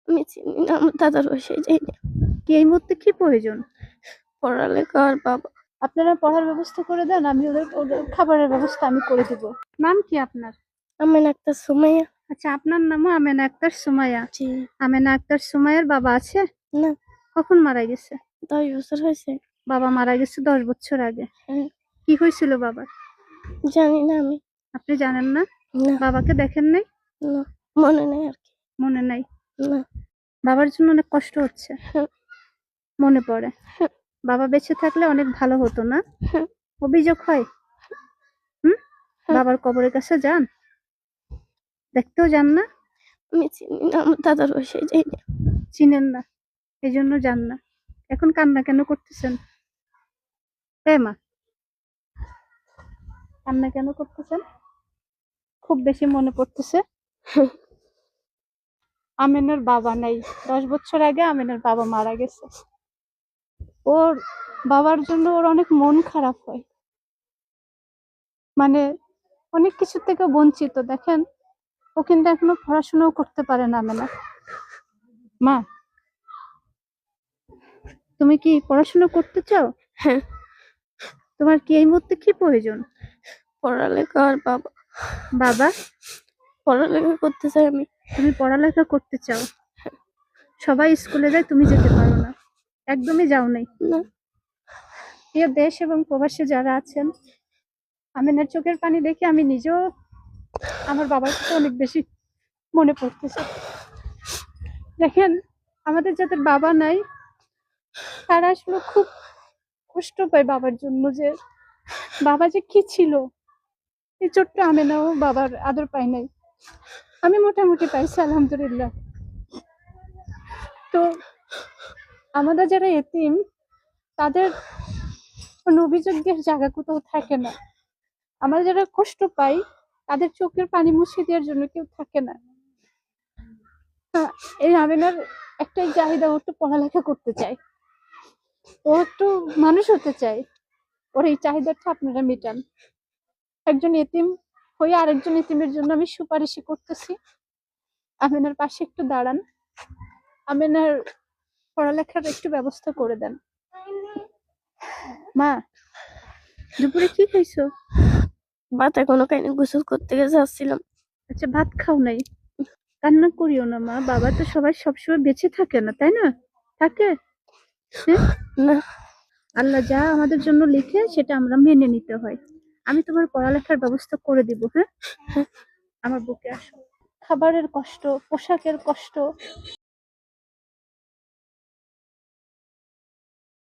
আমি চিনি না, আমার দাদার বাসায় যাই না। কি এই মুহূর্তে কি প্রয়োজন? পড়ালেখা আর বাবা। আপনারা পড়ার ব্যবস্থা করে দেন, আমি ওদের ওদের খাবারের ব্যবস্থা আমি করে দিব। নাম কি আপনার? আমেনা আক্তার সুমাইয়া। আচ্ছা, আপনার নামও আমেনা আক্তার সুমাইয়া। জি। আমেনা আক্তার সুমাইয়ার বাবা আছে? না, কখন মারা গেছে? 10 বছর হয়েছে। বাবা মারা গেছে 10 বছর আগে। হ্যাঁ, কি হয়েছিল বাবার? জানি না আমি। আপনি জানেন না? না, বাবাকে দেখেন নাই? না, মনে নেই আর কি। মনে নাই? না। বাবার জন্য অনেক কষ্ট হচ্ছে? হ্যাঁ, মনে পড়ে? হ্যাঁ, বাবা বেঁচে থাকলে অনেক ভালো হতো না? হ্যাঁ, অভিযোগ হয়? হুম? হ্যাঁ। বাবার কবরের কাছে যান? দেখতেও যান না? আমি চিনি না, আমার দাদার বাসায় যাই না। চিনেন না, এই জন্য যান না। এখন কান্না কেন করতেছেন? মা, কান্না কেন করতেছেন? খুব বেশি মনে পড়তেছে? আমেনার বাবা নাই। 10 বছর আগে আমেনার বাবা মারা গেছে। ওর বাবার জন্য ওর অনেক মন খারাপ হয়, মানে অনেক কিছু থেকে বঞ্চিত। দেখেন, ও কিন্তু এখনো পড়াশোনাও করতে পারে না। আমেনা, মা, তুমি কি পড়াশোনা করতে চাও? হ্যাঁ, তোমার কি এই মুহূর্তে কি প্রয়োজন? পড়ালেখা আর বাবা। বাবা, পড়ালেখা করতে চাই আমি। তুমি পড়ালেখা করতে চাও? সবাই স্কুলে যায়, তুমি যেতে পারো না, একদমই যাও নাই। না। প্রিয় দেশ এবং প্রবাসে যারা আছেন, আমেনার চোখের পানি দেখে আমি নিজেও আমার বাবার কথা অনেক বেশি মনে পড়তেছে। দেখেন, আমাদের যাদের বাবা নাই তারা আসলে খুব কষ্ট পায় বাবার জন্য, যে বাবা যে কি ছিল। এই ছোট্ট আমেনাও বাবার আদর পায় নাই, আমি মোটামুটি পাইছি আলহামদুলিল্লাহ। তো আমাদের যারা এতিম, তাদের কোনো অভিযোগের জায়গা কোথাও থাকে না। আমরা যারা কষ্ট পাই, তাদের চোখের পানি মুছে দেওয়ার জন্য কেউ থাকে না। এই আমেনার একটাই চাহিদা, ও একটু পড়ালেখা করতে চায়, ও একটু মানুষ হতে চায়। ওর এই চাহিদাটা আপনারা মেটান। একজন এতিম হয়ে আরেকজন এতিমের জন্য আমি সুপারিশ করতেছি, আমেনার পাশে একটু দাঁড়ান, আমেনার পড়ালেখার একটু ব্যবস্থা করে দেন। মা, দুপুরে কি খাইছো? ভাত এখনো খাইনি, গোসল করতে গেছে আসছিলাম। আচ্ছা, ভাত খাও নাই? কান্না করিও না মা, বাবা তো সবাই সবসময় বেঁচে থাকে না, তাই না? থাকে? হ্যাঁ, না। আল্লাহ যা আমাদের জন্য লিখে সেটা আমরা মেনে নিতে হয়। আমি তোমার পড়ালেখার ব্যবস্থা করে দিব। হ্যাঁ, আমার বুকে আসো। খাবারের কষ্ট, পোশাকের কষ্ট,